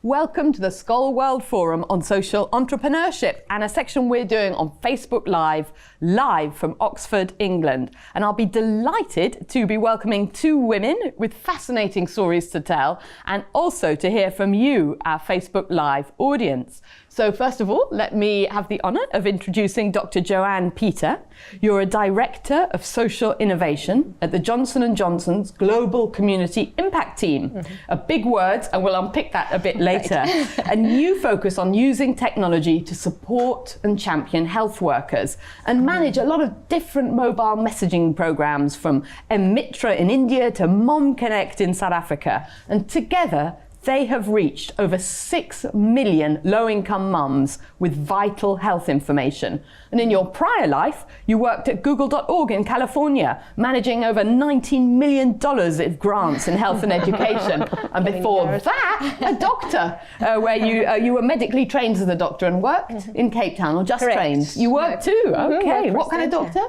Welcome to the Skoll World Forum on Social Entrepreneurship and a section we're doing on Facebook live from Oxford, England. And I'll be delighted to be welcoming two women with fascinating stories to tell and also to hear from you, our Facebook Live audience. So first of all, let me have the honour of introducing Dr. Joanne Peter. You're a Director of Social Innovation at the Johnson & Johnson's Global Community Impact Team. A big word, and we'll unpick that a bit later. And you focus on using technology to support and champion health workers and manage a lot of different mobile messaging programs from Mitra in India to Mom Connect in South Africa. And together, they have reached over 6 million low-income mums with vital health information. And in your prior life, you worked at Skoll.org in California, managing over $19 million of grants in health and education. And before that, a doctor, where you were medically trained as a doctor and worked in Cape Town, or just trained. You worked too? Okay. What kind of doctor?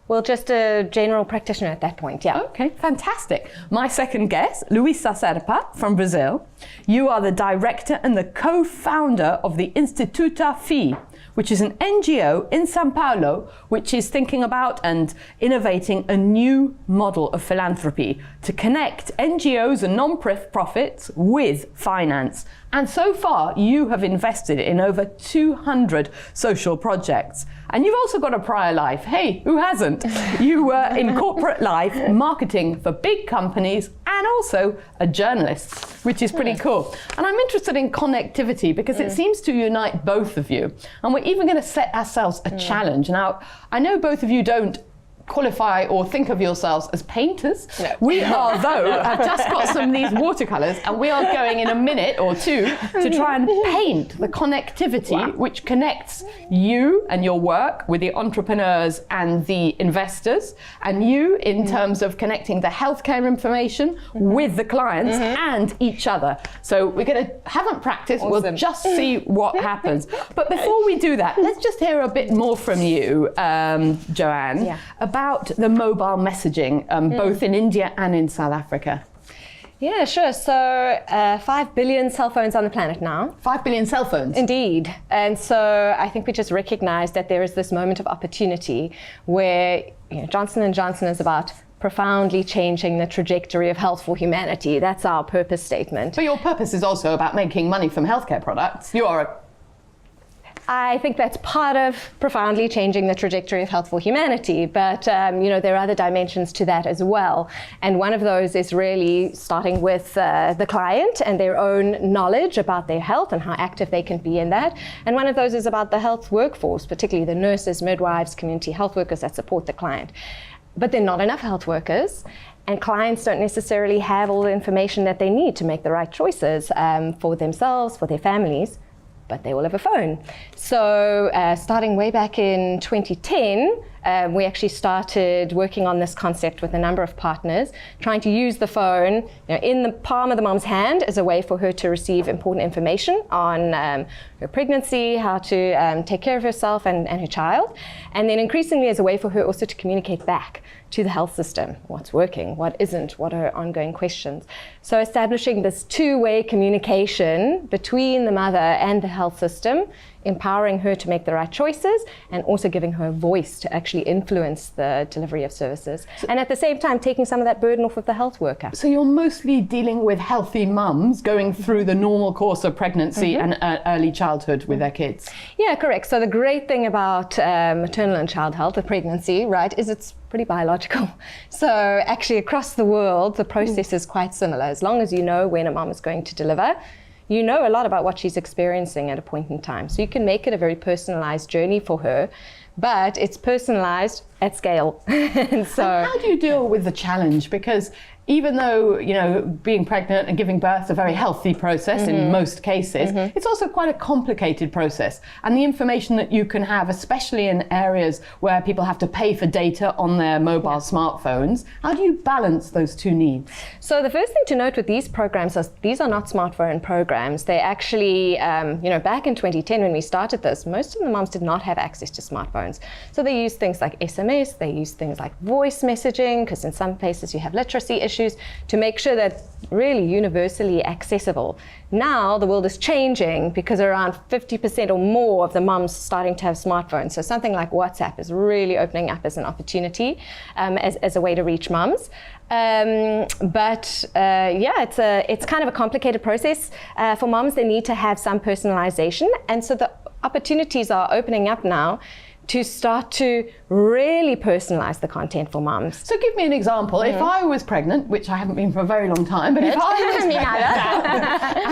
Well, just a general practitioner at that point, yeah. Okay, fantastic. My second guest, Luiza Serpa from Brazil. You are the director and the co-founder of the Institute Phi, which is an NGO in São Paulo, which is thinking about and innovating a new model of philanthropy to connect NGOs and non-profits with finance. And so far, you have invested in over 200 social projects. And you've also got a prior life. Hey, who hasn't? You were in corporate life, marketing for big companies, and also a journalist, which is pretty cool. And I'm interested in connectivity because it seems to unite both of you. And we're even going to set ourselves a challenge. Now, I know both of you don't qualify or think of yourselves as painters. No. We are, though, I've just got some of these watercolours, and we are going in a minute or two to try and paint the connectivity which connects you and your work with the entrepreneurs and the investors, and you in terms of connecting the healthcare information with the clients and each other. So we're going to haven't practiced, we'll just see what happens. But before we do that, let's just hear a bit more from you, Joanne, about the mobile messaging, both in India and in South Africa. Yeah, sure. So 5 billion cell phones on the planet now. 5 billion cell phones? Indeed. And so I think we just recognize that there is this moment of opportunity where Johnson & Johnson is about profoundly changing the trajectory of health for humanity. That's our purpose statement. But your purpose is also about making money from healthcare products. You are I think that's part of profoundly changing the trajectory of health for humanity, but there are other dimensions to that as well. And one of those is really starting with the client and their own knowledge about their health and how active they can be in that. And one of those is about the health workforce, particularly the nurses, midwives, community health workers that support the client. But there are not enough health workers, and clients don't necessarily have all the information that they need to make the right choices for themselves, for their families. But they all have a phone. So starting way back in 2010, we actually started working on this concept with a number of partners, trying to use the phone in the palm of the mom's hand as a way for her to receive important information on her pregnancy, how to take care of herself and her child, and then increasingly as a way for her also to communicate back to the health system, what's working, what isn't, what are her ongoing questions. So establishing this two-way communication between the mother and the health system, empowering her to make the right choices, and also giving her a voice to actually influence the delivery of services. And at the same time, taking some of that burden off of the health worker. So you're mostly dealing with healthy mums going through the normal course of pregnancy and early childhood with their kids. Yeah, correct. So the great thing about maternal and child health, the pregnancy, right, is it's pretty biological. So actually across the world, the process is quite similar. As long as you know when a mom is going to deliver, you know a lot about what she's experiencing at a point in time. So you can make it a very personalized journey for her, but it's personalized at scale. And how do you deal with the challenge? Because even though, being pregnant and giving birth is a very healthy process in most cases, it's also quite a complicated process. And the information that you can have, especially in areas where people have to pay for data on their mobile smartphones, how do you balance those two needs? So the first thing to note with these programs is these are not smartphone programs. They actually, back in 2010 when we started this, most of the moms did not have access to smartphones. So they used things like SMS, they used things like voice messaging, because in some places you have literacy issues. issues, to make sure that really universally accessible. Now the world is changing because around 50% or more of the mums starting to have smartphones. So something like WhatsApp is really opening up as an opportunity, as a way to reach mums. It's kind of a complicated process for moms. They need to have some personalization, and so the opportunities are opening up now to start to really personalize the content for moms. So give me an example. If I was pregnant, which I haven't been for a very long time, but if I was pregnant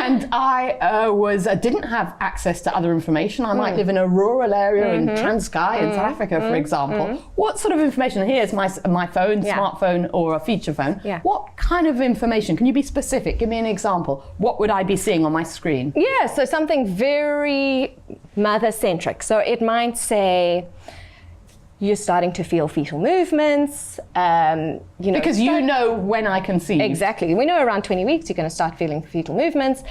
and I didn't have access to other information, I might live in a rural area in Transkei in South Africa, for example. What sort of information? Here's my phone, smartphone, or a feature phone. What kind of information? Can you be specific? Give me an example. What would I be seeing on my screen? Yeah, so something very mother-centric. So it might say, you're starting to feel fetal movements, because you know when I can see. Exactly. We know around 20 weeks you're going to start feeling fetal movements.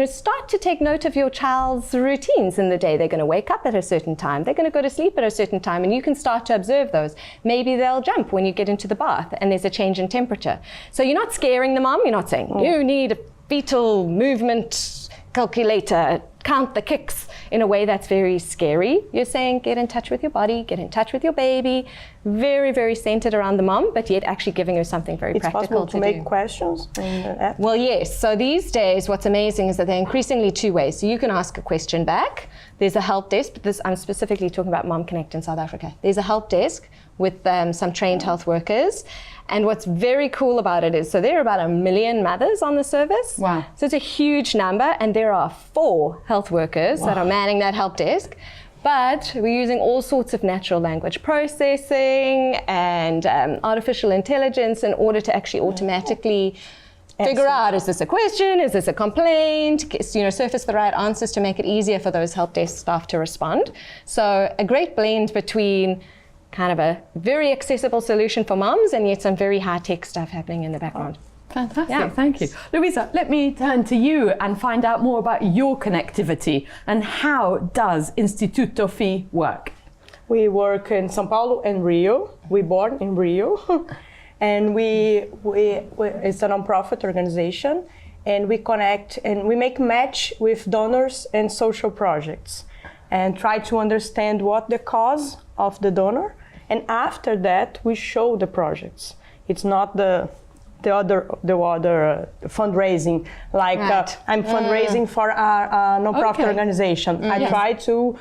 Start to take note of your child's routines in the day. They're going to wake up at a certain time. They're going to go to sleep at a certain time, and you can start to observe those. Maybe they'll jump when you get into the bath and there's a change in temperature. So you're not scaring the mom. You're not saying, you need a fetal movement calculator, count the kicks in a way that's very scary. You're saying get in touch with your body, get in touch with your baby, very, very centered around the mom, but yet actually giving her something very practical to do. It's possible to make questions in the app? Well, yes. So these days, what's amazing is that there are increasingly two ways. So you can ask a question back. There's a help desk, but I'm specifically talking about Mom Connect in South Africa. There's a help desk with some trained health workers. And what's very cool about it is, so there are about 1 million mothers on the service. Wow. So it's a huge number, and there are 4 health workers that are manning that help desk. But we're using all sorts of natural language processing and artificial intelligence in order to actually automatically figure out, is this a question, is this a complaint, surface the right answers to make it easier for those help desk staff to respond. So a great blend between kind of a very accessible solution for moms and yet some very high-tech stuff happening in the background. Fantastic, thank you. Luiza, let me turn to you and find out more about your connectivity and how does Instituto Phi work? We work in São Paulo and Rio. We born in Rio. And it's a non-profit organization, and we connect and we make match with donors and social projects and try to understand what the cause of the donor, and after that we show the projects. It's not the other fundraising, like I'm fundraising for a non-profit organization. I try to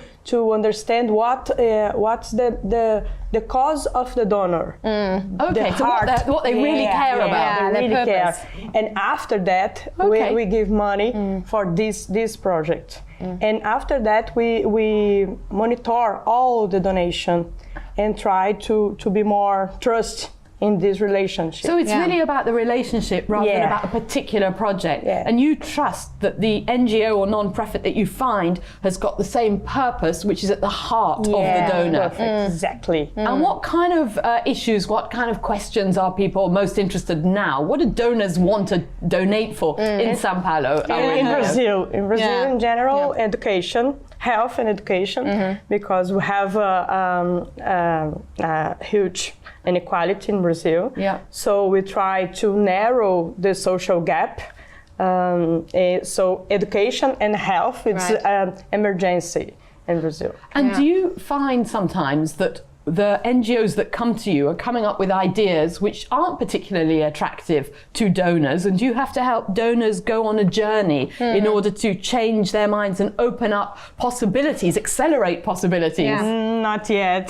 understand what's the cause of the donor. Okay, so what they really care about. They really care. And after that, we give money for this project. And after that, we monitor all the donation and try to be more trust in this relationship. So it's really about the relationship rather than about a particular project. And you trust that the NGO or non-profit that you find has got the same purpose, which is at the heart of the donor. Exactly. And what kind of issues, what kind of questions are people most interested in now? What do donors want to donate for in São Paulo? In Brazil in general, education, health and education, because we have a huge inequality in Brazil. So we try to narrow the social gap. So education and health, it's an emergency in Brazil. And do you find sometimes that the NGOs that come to you are coming up with ideas which aren't particularly attractive to donors, and you have to help donors go on a journey in order to change their minds and open up possibilities, accelerate possibilities? Not yet.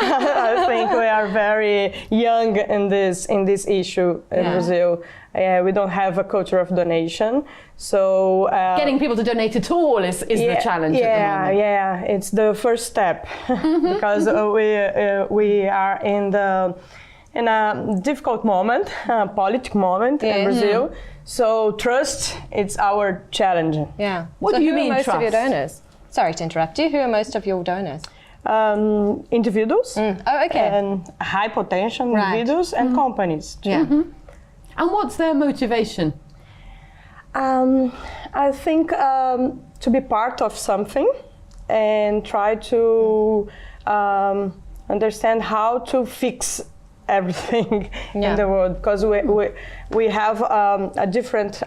I think we are very young in this issue in Brazil. We don't have a culture of donation, so getting people to donate at all is the challenge at the moment. Yeah, it's the first step because we are in a difficult moment, political moment in Brazil. So trust, it's our challenge. Yeah. What do you mean, most trust? of your donors? Sorry to interrupt you. Who are most of your donors? Individuals. Oh, okay. And high potential individuals and companies too. Yeah. And what's their motivation? I think to be part of something and try to understand how to fix everything in the world, because we have a different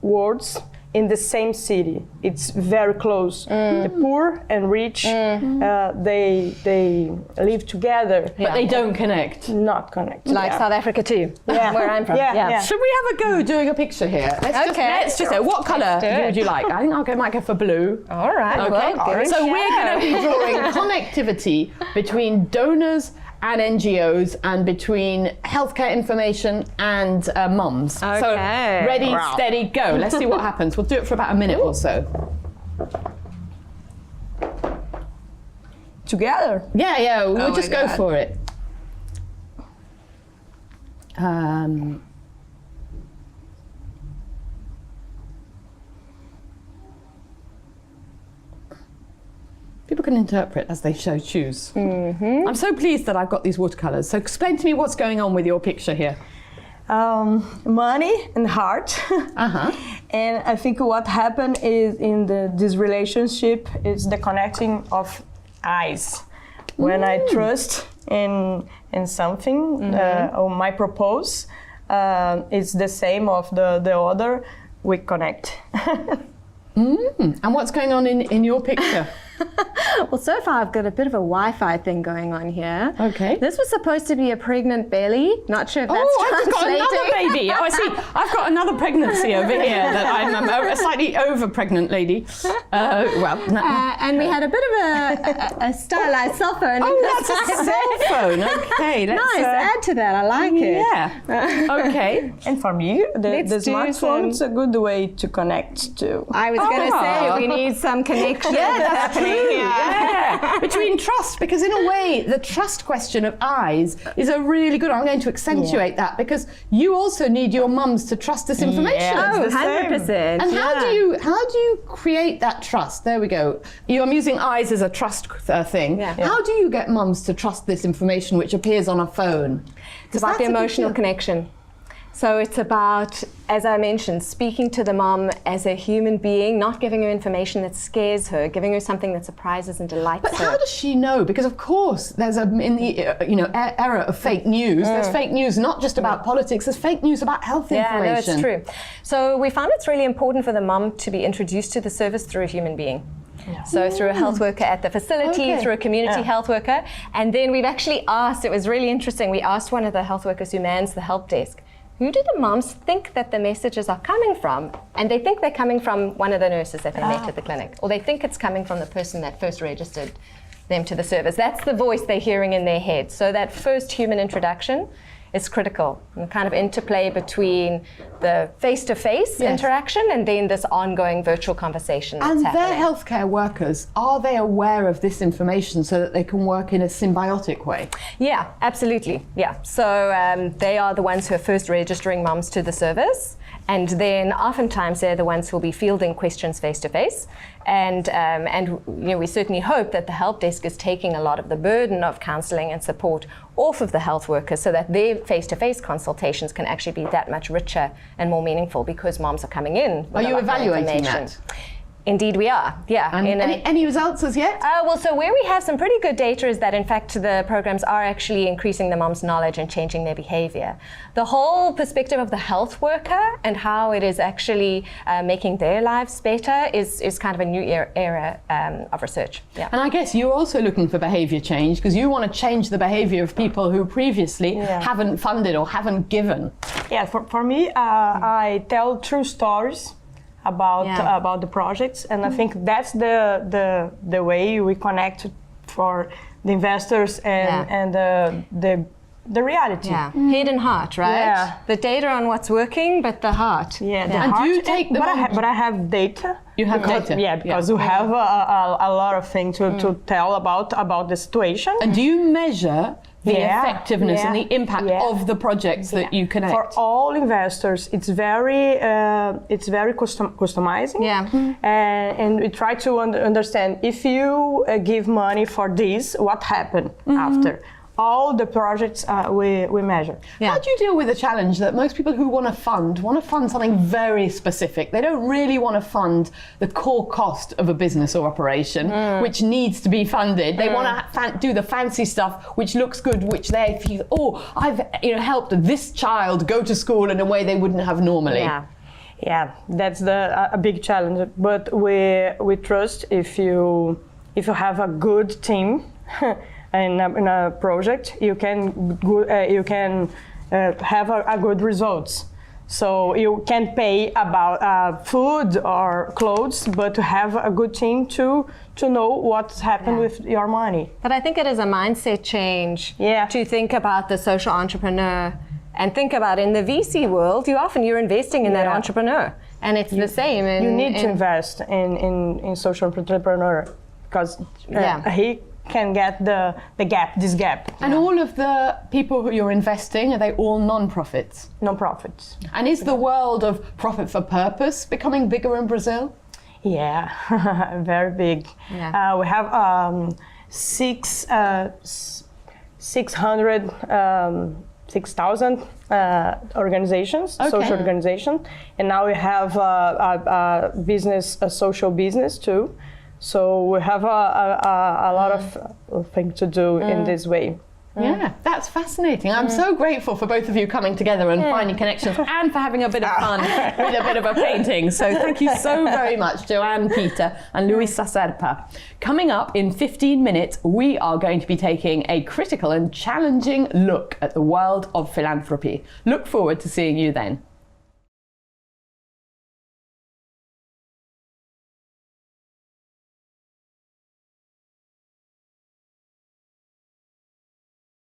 words in the same city. It's very close. The poor and rich, they live together, but they don't connect. Not connect. Like South Africa too, where I'm from. Should we have a go doing a picture here? Let's just what colour would you like? I think I might go for blue. All right. Okay. Well, So we're going to be drawing connectivity between donors and NGOs and between healthcare information and mums. Okay. So ready, steady, go. Let's see what happens. We'll do it for about a minute or so. Together? Yeah, we'll just go for it. People can interpret as they choose. I'm so pleased that I've got these watercolours. So explain to me what's going on with your picture here. Money and heart. And I think what happened is in this relationship is the connecting of eyes. When I trust in something or my propose, it's the same of the other. We connect. And what's going on in your picture? Well, so far I've got a bit of a Wi-Fi thing going on here. Okay. This was supposed to be a pregnant belly. Not sure if that's I've got translating. another baby. Oh, I see. I've got another pregnancy over here that I'm a slightly over-pregnant lady. And we had a bit of a stylized cell phone. Oh, that's a cell phone. Okay, let's... Nice, add to that. I like it. Yeah. Okay. And for me, the Let's do smartphone is some- a good way to connect to. I was going to say we need some connection. That's true. Yeah. Between trust, because in a way, the trust question of eyes is a really good. I'm going to accentuate that because you also need your mums to trust this information. Yeah, Oh, it's the same. 100%. And how do you create that trust? There we go. I'm using eyes as a trust thing. Yeah. How do you get mums to trust this information which appears on a phone? It's about the emotional connection. So it's about, as I mentioned, speaking to the mom as a human being, not giving her information that scares her, giving her something that surprises and delights But her. how does she know? Because of course, there's in the era of fake news. There's fake news not just about politics. There's fake news about health information. Yeah, no, it's true. So we found it's really important for the mom to be introduced to the service through a human being. Yeah. So through a health worker at the facility, through a community health worker, and then we've actually asked. It was really interesting. We asked one of the health workers who mans the help desk, who do the moms think that the messages are coming from? And they think they're coming from one of the nurses that they met at the clinic, or they think it's coming from the person that first registered them to the service. That's the voice they're hearing in their head. So that first human introduction is critical, and kind of interplay between the face-to-face interaction and then this ongoing virtual conversation that's and happening. their healthcare workers, are they aware of this information so that they can work in a symbiotic way? Yeah, absolutely. Yeah. So they are the ones who are first registering mums to the service. And then oftentimes they're the ones who will be fielding questions face-to-face. And we certainly hope that the help desk is taking a lot of the burden of counselling and support off of the health workers so that their face-to-face consultations can actually be that much richer and more meaningful because moms are coming in with Are a you lot more evaluating information. that? Indeed we are, yeah. And any results as yet? Well, so where we have some pretty good data is that in fact the programs are actually increasing the mom's knowledge and changing their behavior. The whole perspective of the health worker and how it is actually making their lives better is kind of a new era of research. Yeah. And I guess you're also looking for behaviour change because you want to change the behaviour of people who previously haven't funded or haven't given. Yeah, for me, I tell true stories about the projects, and I think that's the way we connect for the investors and the reality. Yeah. Head and heart, right? Yeah. The data on what's working, but the heart. Yeah, the And heart, do you take the but I have data. You have data? Yeah, because we have a lot of things to tell about the situation. And do you measure the effectiveness and the impact of the projects that you connect? For all investors, it's very customizing. Yeah. And we try to understand if you give money for this, what happened after. all the projects we measure. How do you deal with the challenge that most people who want to fund something very specific? They don't really want to fund the core cost of a business or operation, which needs to be funded. They want to do the fancy stuff, which looks good, which they feel, oh, I've helped this child go to school in a way they wouldn't have normally. Yeah, that's a big challenge. But we trust if you have a good team in a project, you can have a good results. So you can't pay about food or clothes, but to have a good team to know what's happened with your money. But I think it is a mindset change to think about the social entrepreneur and think about in the VC world, you're investing in that entrepreneur, and it's the same. You need to invest in social entrepreneur because he can get this gap. And all of the people who you're investing, are they all non-profits? Non-profits. And is the world of profit for purpose becoming bigger in Brazil? Yeah, very big. Yeah. We have 6,000 organizations, social organizations, and now we have a social business too. So we have a lot of things to do in this way. Yeah, that's fascinating. I'm so grateful for both of you coming together and finding connections and for having a bit of fun with a bit of a painting. So thank you so very much, Joanne Peter and Luiza Serpa. Coming up in 15 minutes, we are going to be taking a critical and challenging look at the world of philanthropy. Look forward to seeing you then.